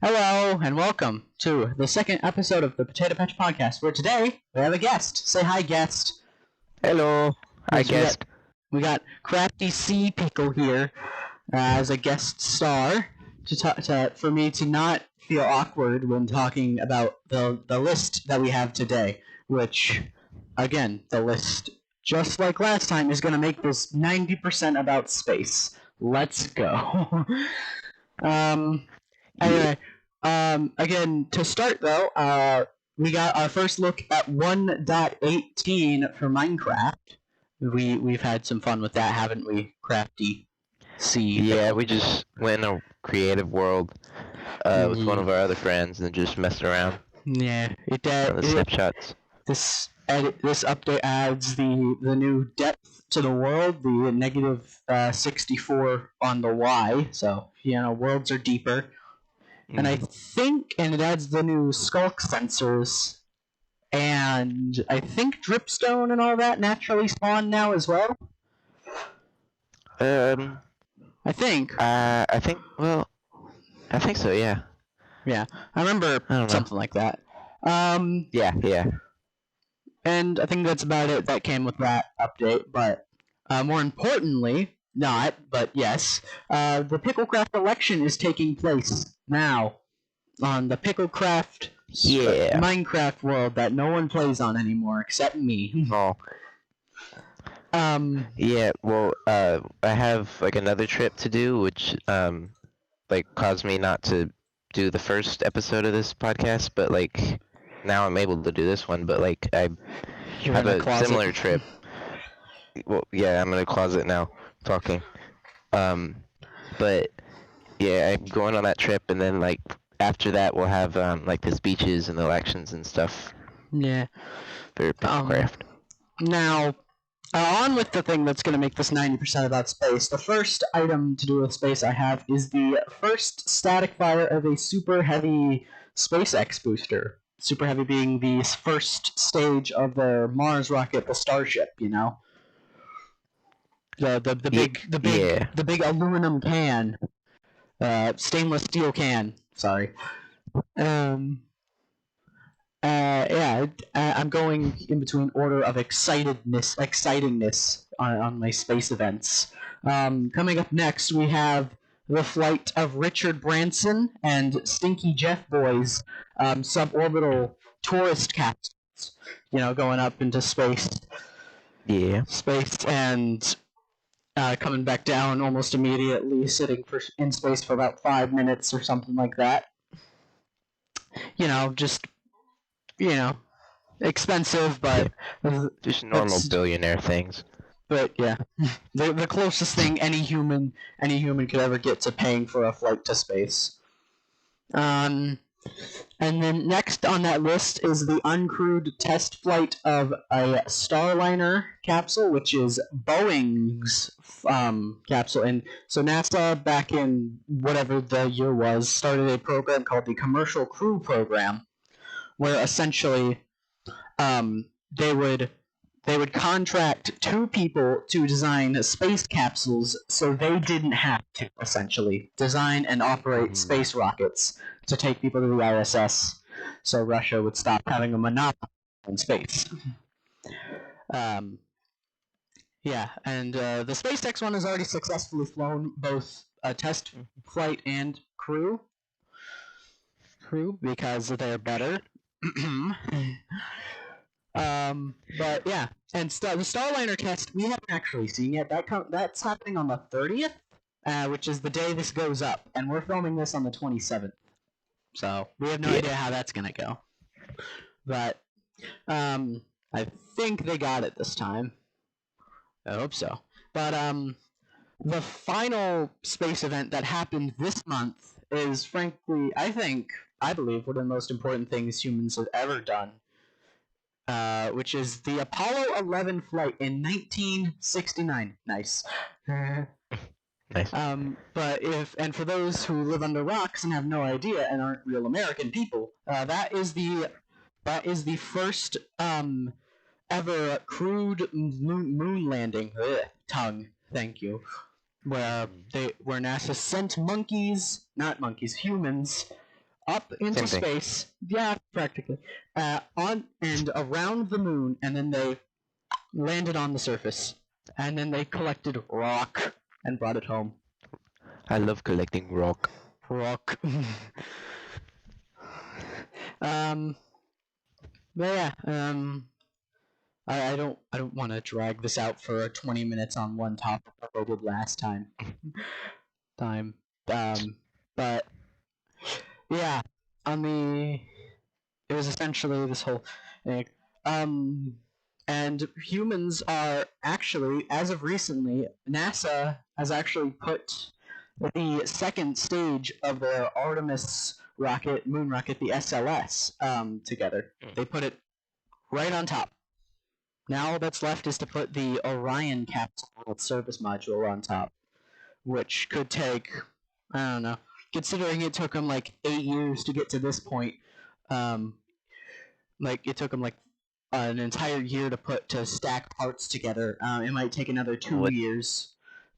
Hello and welcome to the second episode of the Potato Patch Podcast, where today we have a guest. Say hi, guest. Hello, I Yes, guessed. we got CraftySeaPickle here as a guest star for me to not feel awkward when talking about the list that we have today, which, again, the list, just like last time, is going to make this 90% about space. Let's go. Anyway, again, to start though, we got our first look at 1.18 for Minecraft. We've had some fun with that, haven't we, Crafty? Yeah, we just went in a creative world with one of our other friends and just messed around Yeah, on the snapshots. This update adds the new depth to the world, the negative 64 on the Y. So worlds are deeper. And I think, and it adds the new skulk sensors, and I think dripstone and all that naturally spawn now as well. I think. I think so. Yeah. Yeah, I remember something like that. Yeah. And I think that's about it that came with that update. But more importantly, not, but yes, the Picklecraft election is taking place now on the Picklecraft Minecraft world that no one plays on anymore except me. Oh. Yeah. Well, I have like another trip to do, which caused me not to do the first episode of this podcast, but now I'm able to do this one. But I have a similar trip. Well, yeah, I'm in a closet now talking. But yeah, I'm going on that trip, and then after that we'll have the speeches and the elections and stuff. Yeah. For Picklecraft. Now, on with the thing that's going to make this 90% about space. The first item to do with space I have is the first static fire of a super heavy SpaceX booster. Super heavy being the first stage of the Mars rocket, the Starship. The big aluminum can, stainless steel can. Sorry. I'm going in between order of excitingness on my space events. Coming up next, we have the flight of Richard Branson and Stinky Jeff Boy's suborbital tourist capsules, going up into space. Yeah. Space and coming back down almost immediately, sitting in space for about 5 minutes or something like that. Expensive, but just normal billionaire things. But yeah, the closest thing any human could ever get to paying for a flight to space. And then next on that list is the uncrewed test flight of a Starliner capsule, which is Boeing's capsule. And so NASA, back in whatever the year was, started a program called the Commercial Crew Program, where essentially they would contract 2 people to design space capsules so they didn't have to, essentially, design and operate space rockets to take people to the ISS so Russia would stop having a monopoly in space. Yeah, and the SpaceX one has already successfully flown both a test flight and crew because they're better. But yeah, and the Starliner test we haven't actually seen yet. That's happening on the 30th, which is the day this goes up, and we're filming this on the 27th. So we have no idea how that's gonna go. But I think they got it this time. I hope so. But the final space event that happened this month is, frankly, I believe one of the most important things humans have ever done. Which is the Apollo 11 flight in 1969. Nice. Nice. But for those who live under rocks and have no idea and aren't real American people, that is the first ever crewed moon landing. Thank you. Where NASA sent humans up into Same thing. space. Yeah, practically. On and around the moon, and then they landed on the surface. And then they collected rock and brought it home. I love collecting rock. Rock. But yeah, I don't want to drag this out for 20 minutes on one topic like I did last time. But yeah, it was essentially this whole thing. And humans are actually, as of recently, NASA has actually put the second stage of the Artemis rocket, moon rocket, the SLS, together. They put it right on top. Now all that's left is to put the Orion capsule service module on top, which could take, I don't know, considering it took them like 8 years to get to this point. Like it took them like an entire year to stack parts together. It might take another 2 years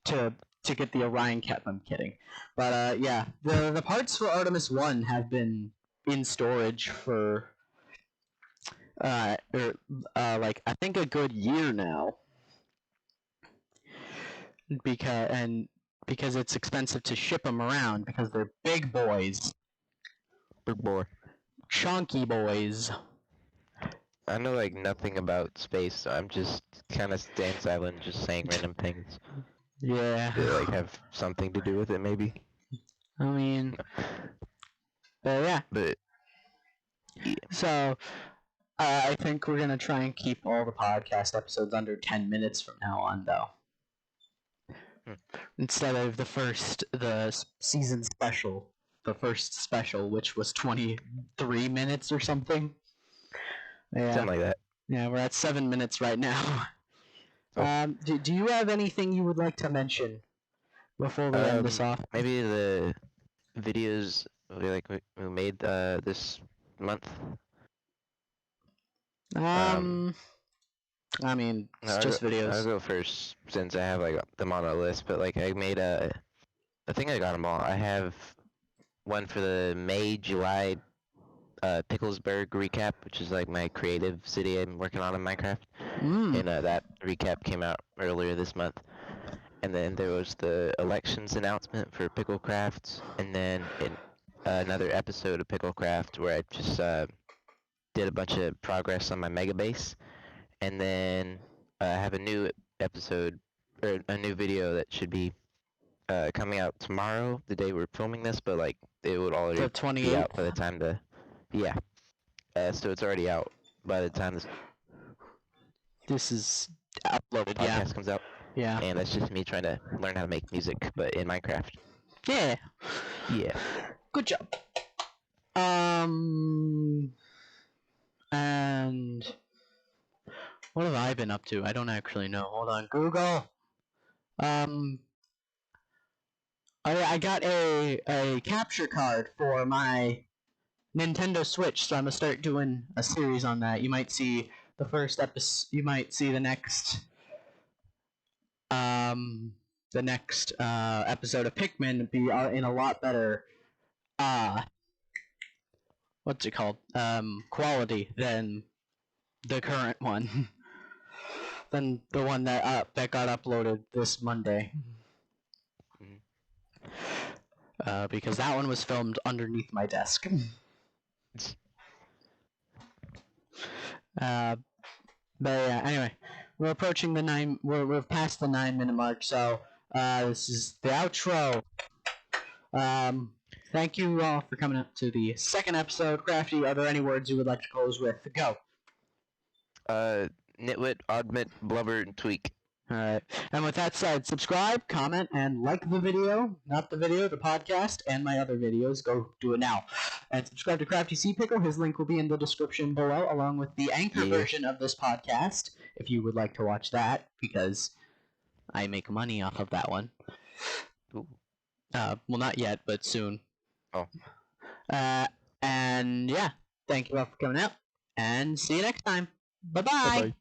to get the Orion cap. I'm kidding, but yeah, the parts for Artemis 1 have been in storage for like I think a good year now, because it's expensive to ship them around because they're big boys, Big boy. chunky boys. I know like nothing about space, so I'm just kind of staying silent, just saying random things Yeah, that like have something to do with it, maybe. I mean, yeah. But So I think we're gonna try and keep all the podcast episodes under 10 minutes from now on, though. Instead of the season special, the first special, which was 23 minutes or something. Yeah. something like that. Yeah, we're at 7 minutes right now. Oh. Do you have anything you would like to mention before we end this off? Maybe the videos we made this month. I mean, it's just videos. I'll go first since I have like them on the list. But like I made I think I got them all. I have one for the May-July Picklesburg recap, which is like my creative city I'm working on in Minecraft. And that recap came out earlier this month. And then there was the elections announcement for Picklecraft, and then another episode of Picklecraft where I just did a bunch of progress on my mega base. And then I have a new episode, or a new video that should be coming out tomorrow, the day we're filming this, but like it would already be out by the time yeah. So it's already out by the time this is uploaded. Podcast comes out. Yeah. And that's just me trying to learn how to make music, but in Minecraft. Yeah. Yeah. Good job. And what have I been up to? I don't actually know. Hold on, Google. I got a capture card for my Nintendo Switch, so I'm gonna start doing a series on that. You might see the first episode. You might see the next episode of Pikmin be in a lot better what's it called, quality than the current one. Than the one that got uploaded this Monday. Because that one was filmed underneath my desk. But yeah, anyway, we're approaching we're past the 9-minute mark, so this is the outro. Thank you all for coming up to the second episode. Crafty, are there any words you would like to close with? Go. Nitwit, Oddmit, Blubber, and Tweak. Alright, and with that said, subscribe, comment, and like the video, not the video, the podcast, and my other videos. Go do it now. And subscribe to CraftySeaPickle. His link will be in the description below, along with the Anchor version of this podcast, if you would like to watch that, because I make money off of that one. Ooh. Well, not yet, but soon. Oh. And yeah, thank you all for coming out, and see you next time. Bye-bye! Bye-bye.